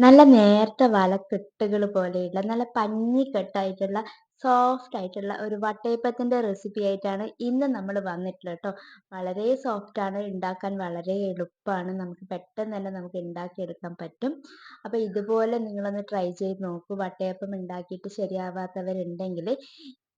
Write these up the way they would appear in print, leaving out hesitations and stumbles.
നല്ല നേർത്ത വലക്കെട്ടുകൾ പോലെയുള്ള നല്ല പഞ്ഞിക്കെട്ടായിട്ടുള്ള സോഫ്റ്റ് ആയിട്ടുള്ള ഒരു വട്ടയപ്പത്തിന്റെ റെസിപ്പി ആയിട്ടാണ് ഇന്ന് നമ്മൾ വന്നിട്ടുള്ളത് കേട്ടോ. വളരെ സോഫ്റ്റ് ആണ്, ഉണ്ടാക്കാൻ വളരെ എളുപ്പമാണ്, നമുക്ക് പെട്ടെന്ന് തന്നെ നമുക്ക് ഉണ്ടാക്കിയെടുക്കാൻ പറ്റും. അപ്പൊ ഇതുപോലെ നിങ്ങളൊന്ന് ട്രൈ ചെയ്ത് നോക്കൂ. വട്ടയപ്പം ഉണ്ടാക്കിയിട്ട് ശരിയാവാത്തവരുണ്ടെങ്കിൽ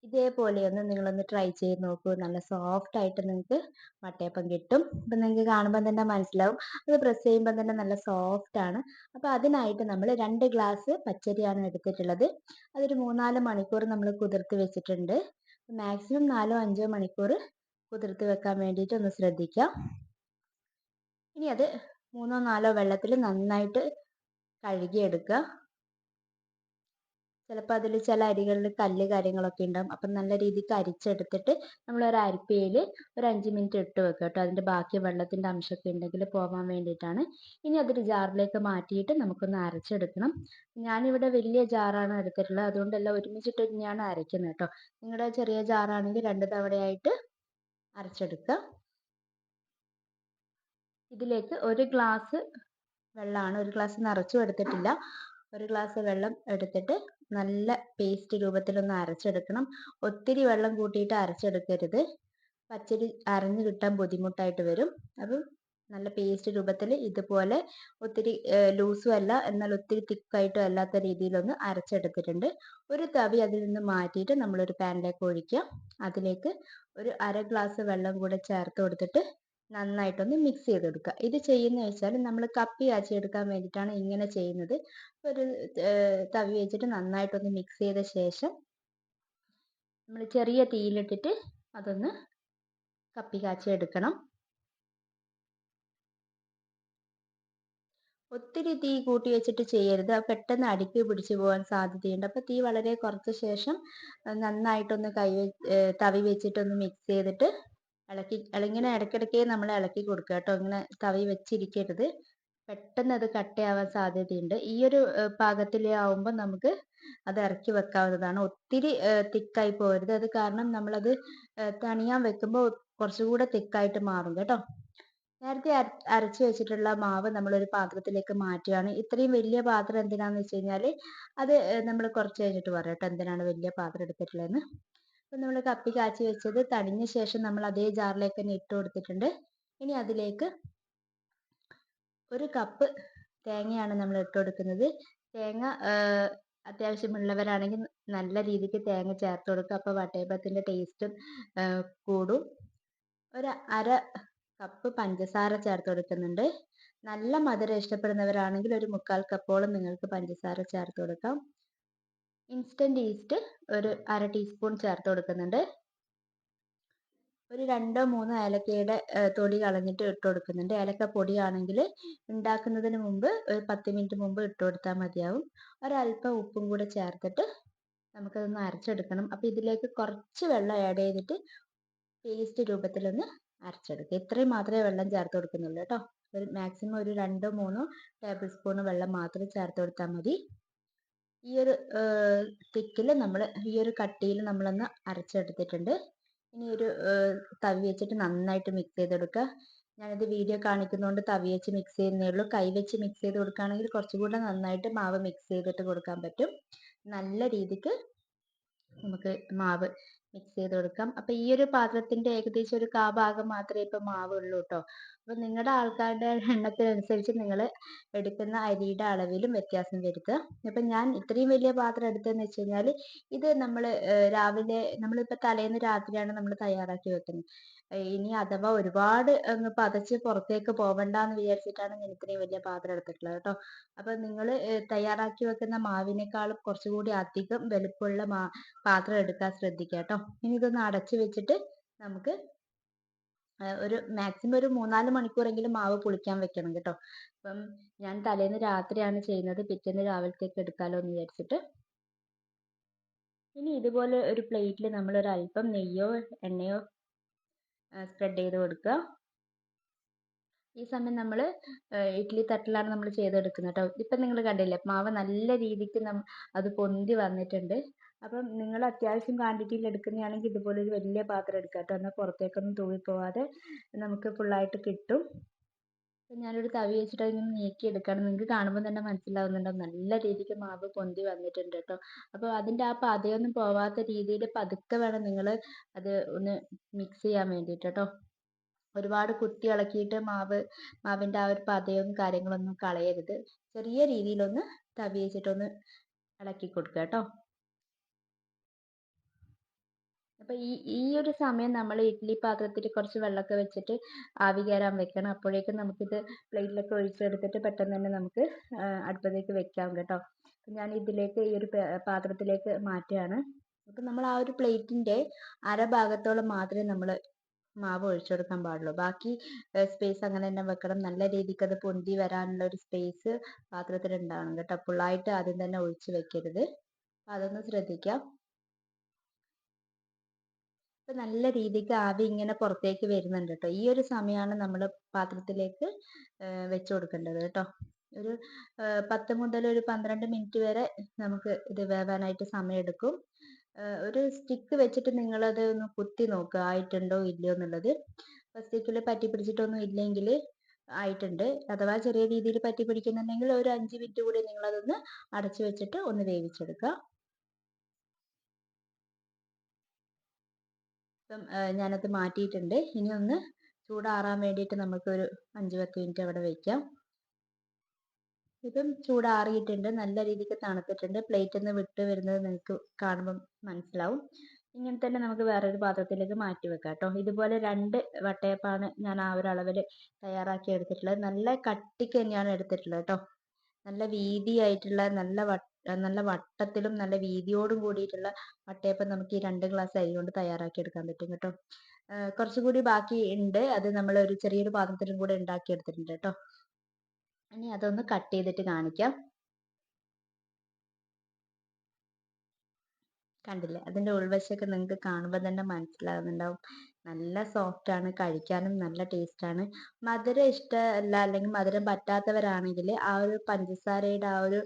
ഇതേപോലെ ഒന്ന് നിങ്ങളൊന്ന് ട്രൈ ചെയ്ത് നോക്കൂ. നല്ല സോഫ്റ്റ് ആയിട്ട് നിങ്ങൾക്ക് വട്ടയപ്പം കിട്ടും. അപ്പൊ നിങ്ങൾക്ക് കാണുമ്പോൾ തന്നെ മനസ്സിലാവും, അത് പ്രസ് ചെയ്യുമ്പോൾ തന്നെ നല്ല സോഫ്റ്റ് ആണ്. അപ്പോൾ അതിനായിട്ട് നമ്മൾ 2 ഗ്ലാസ് പച്ചരിയാണ് എടുത്തിട്ടുള്ളത്. അതൊരു 3-4 മണിക്കൂർ നമ്മൾ കുതിർത്ത് വെച്ചിട്ടുണ്ട്. മാക്സിമം 4-5 മണിക്കൂർ കുതിർത്ത് വെക്കാൻ വേണ്ടിയിട്ട് ഒന്ന് ശ്രദ്ധിക്കുക. ഇനി അത് 3-4 വെള്ളത്തിൽ നന്നായിട്ട് കഴുകിയെടുക്കുക. ചിലപ്പോൾ അതിൽ ചില അരികളിൽ കല്ല് കാര്യങ്ങളൊക്കെ ഉണ്ടാവും. അപ്പം നല്ല രീതിക്ക് അരിച്ചെടുത്തിട്ട് നമ്മൾ ഒരു അരിപ്പയിൽ ഒരു 5 മിനിറ്റ് ഇട്ട് വെക്കുക കേട്ടോ. അതിൻ്റെ ബാക്കി വെള്ളത്തിൻ്റെ അംശമൊക്കെ ഉണ്ടെങ്കിൽ പോകാൻ വേണ്ടിയിട്ടാണ്. ഇനി അതൊരു ജാറിലേക്ക് മാറ്റിയിട്ട് നമുക്കൊന്ന് അരച്ചെടുക്കണം. ഞാനിവിടെ വലിയ ജാറാണ് എടുത്തിട്ടുള്ളത്, അതുകൊണ്ടെല്ലാം ഒരുമിച്ചിട്ട് തന്നെയാണ് അരയ്ക്കുന്നത് കേട്ടോ. നിങ്ങളുടെ ചെറിയ ജാറാണെങ്കിൽ 2 തവണയായിട്ട് അരച്ചെടുക്കുക. ഇതിലേക്ക് 1 ഗ്ലാസ് വെള്ളമാണ്, 1 ഗ്ലാസ് നിറച്ചും എടുത്തിട്ടില്ല, 1 ഗ്ലാസ് വെള്ളം എടുത്തിട്ട് നല്ല പേസ്റ്റ് രൂപത്തിലൊന്ന് അരച്ചെടുക്കണം. ഒത്തിരി വെള്ളം കൂട്ടിയിട്ട് അരച്ചെടുക്കരുത്, പച്ചരി അരഞ്ഞു കിട്ടാൻ ബുദ്ധിമുട്ടായിട്ട് വരും. അപ്പം നല്ല പേസ്റ്റ് രൂപത്തിൽ ഇതുപോലെ ഒത്തിരി ലൂസും അല്ല എന്നാൽ ഒത്തിരി തിക്കായിട്ടും അല്ലാത്ത രീതിയിലൊന്ന് അരച്ചെടുത്തിട്ടുണ്ട്. ഒരു തവി അതിൽ നിന്ന് മാറ്റിയിട്ട് നമ്മളൊരു പാനിലേക്ക് ഒഴിക്കുക. അതിലേക്ക് ഒരു 1/2 ഗ്ലാസ് വെള്ളം കൂടെ ചേർത്ത് കൊടുത്തിട്ട് നന്നായിട്ടൊന്ന് മിക്സ് ചെയ്തെടുക്കുക. ഇത് ചെയ്യുന്നത് വെച്ചാൽ നമ്മൾ കപ്പി കാച്ചിയെടുക്കാൻ വേണ്ടിയിട്ടാണ് ഇങ്ങനെ ചെയ്യുന്നത്. ഒരു തവി വെച്ചിട്ട് നന്നായിട്ടൊന്ന് മിക്സ് ചെയ്ത ശേഷം നമ്മൾ ചെറിയ തീയിലിട്ടിട്ട് അതൊന്ന് കപ്പി കാച്ചിയെടുക്കണം. ഒത്തിരി തീ കൂട്ടി വെച്ചിട്ട് ചെയ്യരുത്, അത് പെട്ടെന്ന് അടുക്കി പിടിച്ചു പോകാൻ സാധ്യതയുണ്ട്. അപ്പോൾ തീ വളരെ കുറച്ച ശേഷം നന്നായിട്ടൊന്ന് തവി വെച്ചിട്ടൊന്ന് മിക്സ് ചെയ്തിട്ട് ഇങ്ങനെ ഇടയ്ക്കിടയ്ക്ക് നമ്മൾ ഇളക്കി കൊടുക്കുക കേട്ടോ. ഇങ്ങനെ തവി വെച്ചിരിക്കരുത്, പെട്ടെന്ന് അത് കട്ടയാവാൻ സാധ്യതയുണ്ട്. ഈ ഒരു പാകത്തിലാവുമ്പോൾ നമുക്ക് അത് ഇറക്കി വെക്കാവുന്നതാണ്. ഒത്തിരി തിക്കായി പോകരുത്, അത് കാരണം നമ്മളത് തണിയാൻ വെക്കുമ്പോൾ കുറച്ചുകൂടെ തിക്കായിട്ട് മാറും കേട്ടോ. നേരത്തെ അരച്ചു വെച്ചിട്ടുള്ള മാവ് നമ്മളൊരു പാത്രത്തിലേക്ക് മാറ്റുകയാണ്. ഇത്രയും വലിയ പാത്രം എന്തിനാന്ന് വെച്ച് കഴിഞ്ഞാൽ അത് നമ്മൾ കുറച്ച് കഴിഞ്ഞിട്ട് പറയാം കേട്ടോ എന്തിനാണ് വലിയ പാത്രം എടുത്തിട്ടുള്ളതെന്ന്. അപ്പം നമ്മൾ കപ്പി കാച്ചി വെച്ചത് തണിഞ്ഞ ശേഷം നമ്മൾ അതേ ജാറിലേക്ക് തന്നെ ഇട്ട് കൊടുത്തിട്ടുണ്ട്. ഇനി അതിലേക്ക് 1 കപ്പ് തേങ്ങയാണ് നമ്മൾ ഇട്ട് കൊടുക്കുന്നത്. തേങ്ങ അത്യാവശ്യമുള്ളവരാണെങ്കിൽ നല്ല രീതിക്ക് തേങ്ങ ചേർത്ത് കൊടുക്കുക, അപ്പോൾ വട്ടയപ്പത്തിൻ്റെ ടേസ്റ്റും കൂടും. ഒരു 1/2 കപ്പ് പഞ്ചസാര ചേർത്ത് കൊടുക്കുന്നുണ്ട്. നല്ല മധുരം ഇഷ്ടപ്പെടുന്നവരാണെങ്കിൽ ഒരു 1/4 കപ്പോളം നിങ്ങൾക്ക് പഞ്ചസാര ചേർത്ത് കൊടുക്കാം. ഇൻസ്റ്റൻറ്റ് ഈസ്റ്റ് ഒരു 1/2 ടീസ്പൂൺ ചേർത്ത് കൊടുക്കുന്നുണ്ട്. ഒരു 2-3 ഏലക്കയുടെ തൊലി കളഞ്ഞിട്ട് ഇട്ട് കൊടുക്കുന്നുണ്ട്. ഏലക്ക പൊടിയാണെങ്കിൽ ഉണ്ടാക്കുന്നതിന് മുമ്പ് ഒരു 10 മിനിറ്റ് മുമ്പ് ഇട്ട് കൊടുത്താൽ മതിയാവും. ഒരല്പം ഉപ്പും കൂടെ ചേർത്തിട്ട് നമുക്കതൊന്ന് അരച്ചെടുക്കണം. അപ്പോൾ ഇതിലേക്ക് കുറച്ച് വെള്ളം ആഡ് ചെയ്തിട്ട് പേസ്റ്റ് രൂപത്തിലൊന്ന് അരച്ചെടുക്കുക. ഇത്രയും മാത്രമേ വെള്ളം ചേർത്ത് കൊടുക്കുന്നുള്ളൂ കേട്ടോ. മാക്സിമം ഒരു 2-3 ടേബിൾ സ്പൂൺ വെള്ളം മാത്രം ചേർത്ത് കൊടുത്താൽ മതി. ഈ ഒരു തിക്കിൽ നമ്മൾ ഈ ഒരു കട്ടിയിൽ നമ്മളൊന്ന് അരച്ചെടുത്തിട്ടുണ്ട്. ഇനി ഒരു തവി വെച്ചിട്ട് നന്നായിട്ട് മിക്സ് ചെയ്തെടുക്കുക. ഞാനിത് വീഡിയോ കാണിക്കുന്നതുകൊണ്ട് തവി വെച്ച് മിക്സ് ചെയ്യുന്നേ ഉള്ളൂ. കൈ വെച്ച് മിക്സ് ചെയ്ത് കൊടുക്കുകയാണെങ്കിൽ കുറച്ചുകൂടെ നന്നായിട്ട് മാവ് മിക്സ് ചെയ്തിട്ട് കൊടുക്കാൻ പറ്റും. നല്ല രീതിക്ക് നമുക്ക് മാവ് മിക്സ് ചെയ്ത് കൊടുക്കാം. അപ്പോൾ ഈ ഒരു പാത്രത്തിൻ്റെ ഏകദേശം ഒരു 1/4 ഭാഗം മാത്രമേ ഇപ്പോൾ മാവ് ഉള്ളൂ കേട്ടോ. അപ്പോൾ നിങ്ങളുടെ ആൾക്കാരുടെ എണ്ണത്തിനനുസരിച്ച് നിങ്ങൾ എടുക്കുന്ന അരിയുടെ അളവിലും വ്യത്യാസം വരുത്തുക. അപ്പം ഞാൻ ഇത്രയും വലിയ പാത്രം എടുത്തതെന്ന് വെച്ച് കഴിഞ്ഞാൽ ഇത് നമ്മൾ രാവിലെ നമ്മളിപ്പോൾ തലേന്ന് രാത്രിയാണ് നമ്മൾ തയ്യാറാക്കി വെക്കുന്നത്. ഇനി അഥവാ ഒരുപാട് അങ്ങ് പതച്ച് പുറത്തേക്ക് പോകണ്ടെന്ന് വിചാരിച്ചിട്ടാണ് ഞാൻ ഇത്രയും വലിയ പാത്രം എടുത്തിട്ടുള്ളത് കേട്ടോ. അപ്പോൾ നിങ്ങൾ തയ്യാറാക്കി വെക്കുന്ന മാവിനേക്കാളും കുറച്ചുകൂടി അധികം വലുപ്പമുള്ള പാത്രം എടുക്കാൻ ശ്രദ്ധിക്കുക കേട്ടോ. ഇനി ഇതൊന്ന് അടച്ചു വെച്ചിട്ട് നമുക്ക് ഒരു മാക്സിമം ഒരു 3-4 മണിക്കൂറെങ്കിലും മാവ് പുളിക്കാൻ വെക്കണം കേട്ടോ. അപ്പം ഞാൻ തലേന്ന് രാത്രിയാണ് ചെയ്യുന്നത്, പിറ്റേന്ന് രാവിലത്തേക്ക് എടുക്കാമല്ലോ എന്ന് വിചാരിച്ചിട്ട്. ഇനി ഇതുപോലെ ഒരു പ്ലേറ്റിൽ നമ്മൾ ഒരു അല്പം നെയ്യോ എണ്ണയോ സ്പ്രെഡ് ചെയ്ത് കൊടുക്കുക. ഈ സമയം നമ്മൾ ഇഡ്ഡലി തട്ടിലാണ് നമ്മൾ ചെയ്തെടുക്കുന്നത് കേട്ടോ. ഇപ്പം നിങ്ങൾ കണ്ടില്ലേ മാവ് നല്ല രീതിക്ക് അത് പൊന്തി വന്നിട്ടുണ്ട്. അപ്പം നിങ്ങൾ അത്യാവശ്യം ക്വാണ്ടിറ്റിയിൽ എടുക്കുന്നതാണെങ്കിൽ ഇതുപോലെ ഒരു വലിയ പാത്രം എടുക്കുക കേട്ടോ. എന്നാൽ പുറത്തേക്കൊന്നും തൂവിപ്പോവാതെ നമുക്ക് ഫുള്ളായിട്ട് കിട്ടും. ഞാനൊരു തവി വെച്ചിട്ട് അതിങ്ങനെ നീക്കിയെടുക്കുകയാണ്. നിങ്ങൾക്ക് കാണുമ്പോൾ തന്നെ മനസ്സിലാവുന്നുണ്ടാവും നല്ല രീതിക്ക് മാവ് പൊന്തി വന്നിട്ടുണ്ട് കേട്ടോ. അപ്പോൾ അതിൻ്റെ ആ പതയൊന്നും പോവാത്ത രീതിയിൽ പതുക്കെ വേണം നിങ്ങൾ അത് ഒന്ന് മിക്സ് ചെയ്യാൻ വേണ്ടിയിട്ട് കേട്ടോ. ഒരുപാട് കുത്തി ഇളക്കിയിട്ട് മാവിൻ്റെ ആ ഒരു പതയും കാര്യങ്ങളൊന്നും കളയരുത്. ചെറിയ രീതിയിലൊന്ന് തവി വെച്ചിട്ടൊന്ന് ഇളക്കി കൊടുക്കുക കേട്ടോ. അപ്പോൾ ഈ ഈ ഒരു സമയം നമ്മൾ ഇഡ്ഡലി പാത്രത്തിൽ കുറച്ച് വെള്ളമൊക്കെ വെച്ചിട്ട് ആവി കയറാൻ വെക്കണം. അപ്പോഴേക്കും നമുക്കിത് പ്ലേറ്റിലൊക്കെ ഒഴിച്ചെടുത്തിട്ട് പെട്ടെന്ന് തന്നെ നമുക്ക് അടുപ്പത്തേക്ക് വെക്കാം കേട്ടോ. ഞാൻ ഇതിലേക്ക് ഈ ഒരു പാത്രത്തിലേക്ക് മാറ്റുകയാണ്. അപ്പം നമ്മൾ ആ ഒരു പ്ലേറ്റിൻ്റെ അരഭാഗത്തോളം മാത്രമേ നമ്മൾ മാവ് ഒഴിച്ചെടുക്കാൻ പാടുള്ളൂ. ബാക്കി സ്പേസ് അങ്ങനെ തന്നെ വെക്കണം. നല്ല രീതിക്ക് അത് പൊന്തി വരാനുള്ള ഒരു സ്പേസ് പാത്രത്തിൽ ഉണ്ടാവണം കേട്ടോ. ഫുള്ളായിട്ട് ആദ്യം തന്നെ ഒഴിച്ച് വെക്കരുത്. അതൊന്ന് ശ്രദ്ധിക്കാം. ഇപ്പം നല്ല രീതിക്ക് ആവി ഇങ്ങനെ പുറത്തേക്ക് വരുന്നുണ്ട് കേട്ടോ. ഈ ഒരു സമയമാണ് നമ്മൾ പാത്രത്തിലേക്ക് വെച്ച് കൊടുക്കേണ്ടത് കേട്ടോ. ഒരു 10 മുതൽ ഒരു 12 മിനിറ്റ് വരെ നമുക്ക് ഇത് വേവാനായിട്ട് സമയമെടുക്കും. ഒരു സ്റ്റിക്ക് വെച്ചിട്ട് നിങ്ങളത് ഒന്ന് കുത്തി നോക്കുക ആയിട്ടുണ്ടോ ഇല്ലയോ എന്നുള്ളത്. സ്റ്റിക്കിൽ പറ്റി പിടിച്ചിട്ടൊന്നും ഇല്ലെങ്കിൽ ആയിട്ടുണ്ട്. അഥവാ ചെറിയ രീതിയിൽ പറ്റി പിടിക്കുന്നുണ്ടെങ്കിൽ ഒരു 5 മിനിറ്റ് കൂടി നിങ്ങളതൊന്ന് അടച്ചു വെച്ചിട്ട് ഒന്ന് വേവിച്ചെടുക്കുക. ഇപ്പം ഞാനത് മാറ്റിയിട്ടുണ്ട്. ഇനി ഒന്ന് ചൂടാറാൻ വേണ്ടിയിട്ട് നമുക്കൊരു 5-10 മിനിറ്റ് അവിടെ വയ്ക്കാം. ഇപ്പം ചൂടാറിയിട്ടുണ്ട്. നല്ല രീതിക്ക് തണുത്തിട്ടുണ്ട്. പ്ലേറ്റിൽ നിന്ന് വിട്ട് വരുന്നത് നിങ്ങൾക്ക് കാണുമ്പം മനസ്സിലാവും. ഇങ്ങനെ തന്നെ നമുക്ക് വേറൊരു പാത്രത്തിലേക്ക് മാറ്റി വെക്കാം കേട്ടോ. ഇതുപോലെ 2 വട്ടയപ്പമാണ് ഞാൻ ആ ഒരു അളവിൽ തയ്യാറാക്കി എടുത്തിട്ടുള്ളത്. നല്ല കട്ടിക്ക് തന്നെയാണ് എടുത്തിട്ടുള്ളത് കേട്ടോ. നല്ല വീതിയായിട്ടുള്ള നല്ല വട്ടത്തിലും നല്ല വീതിയോടും കൂടിയിട്ടുള്ള വട്ടയപ്പം നമുക്ക് ഈ 2 ഗ്ലാസ് അരി കൊണ്ട് തയ്യാറാക്കി എടുക്കാൻ പറ്റും കേട്ടോ. കുറച്ചുകൂടി ബാക്കി ഉണ്ട്. അത് നമ്മൾ ഒരു ചെറിയൊരു പാത്രത്തിലും കൂടെ ഉണ്ടാക്കി എടുത്തിട്ടുണ്ട് കേട്ടോ. ഇനി അതൊന്ന് കട്ട് ചെയ്തിട്ട് കാണിക്കാം. കണ്ടില്ലേ, അതിൻ്റെ ഉൾവശമൊക്കെ നിങ്ങൾക്ക് കാണുമ്പോൾ തന്നെ മനസ്സിലാകുന്നുണ്ടാവും. നല്ല സോഫ്റ്റ് ആണ്, കഴിക്കാനും നല്ല ടേസ്റ്റ് ആണ്. മധുരം ഇഷ്ടമല്ല അല്ലെങ്കിൽ മധുരം പറ്റാത്തവരാണെങ്കിൽ ആ ഒരു പഞ്ചസാരയുടെ ആ ഒരു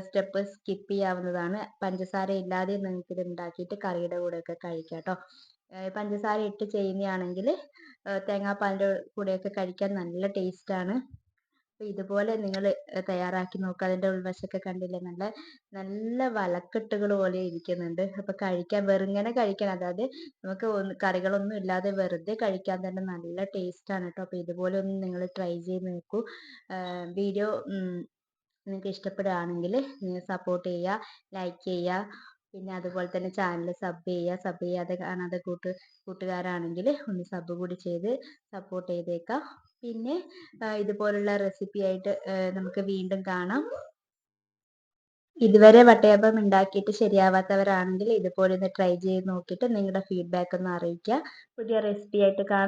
സ്റ്റെപ്പ് സ്കിപ്പ് ചെയ്യാവുന്നതാണ്. പഞ്ചസാര ഇല്ലാതെ നിങ്ങൾക്ക് ഇത് ഉണ്ടാക്കിയിട്ട് കറിയുടെ കൂടെയൊക്കെ കഴിക്കാം കേട്ടോ. പഞ്ചസാര ഇട്ട് ചെയ്യുന്നതാണെങ്കിൽ തേങ്ങാപ്പാലിൻ്റെ കൂടെയൊക്കെ കഴിക്കാൻ നല്ല ടേസ്റ്റ് ആണ്. അപ്പോൾ ഇതുപോലെ നിങ്ങൾ തയ്യാറാക്കി നോക്കുക. അതിൻ്റെ ഉൾവശമൊക്കെ കണ്ടില്ലേ, നല്ല നല്ല വലക്കെട്ടുകൾ പോലെ ഇരിക്കുന്നുണ്ട്. അപ്പോൾ കഴിക്കാൻ വെറുങ്ങനെ കഴിക്കാൻ, അതായത് നമുക്ക് കറികളൊന്നും ഇല്ലാതെ വെറുതെ കഴിക്കാൻ തന്നെ നല്ല ടേസ്റ്റ് ആണ് കേട്ടോ. അപ്പോൾ ഇതുപോലെ ഒന്ന് നിങ്ങൾ ട്രൈ ചെയ്ത് നോക്കൂ. വീഡിയോ നിങ്ങൾക്ക് ഇഷ്ടപ്പെടുകയാണെങ്കിൽ നിങ്ങൾ സപ്പോർട്ട് ചെയ്യുക, ലൈക്ക് ചെയ്യുക. പിന്നെ അതുപോലെ തന്നെ ചാനൽ സബ് ചെയ്യുക. സബ് ചെയ്യാതെ കാണാതെ കൂട്ടുകാരാണെങ്കിൽ ഒന്ന് സബ് കൂടി ചെയ്ത് സപ്പോർട്ട് ചെയ്തേക്കാം. പിന്നെ ഇതുപോലുള്ള റെസിപ്പി ആയിട്ട് നമുക്ക് വീണ്ടും കാണാം. ഇതുവരെ വട്ടയപ്പം ഉണ്ടാക്കിയിട്ട് ശരിയാവാത്തവരാണെങ്കിൽ ഇതുപോലെ ഒന്ന് ട്രൈ ചെയ്ത് നോക്കിയിട്ട് നിങ്ങളുടെ ഫീഡ്ബാക്ക് ഒന്ന് അറിയിക്കുക. പുതിയ റെസിപ്പി ആയിട്ട് കാണാം.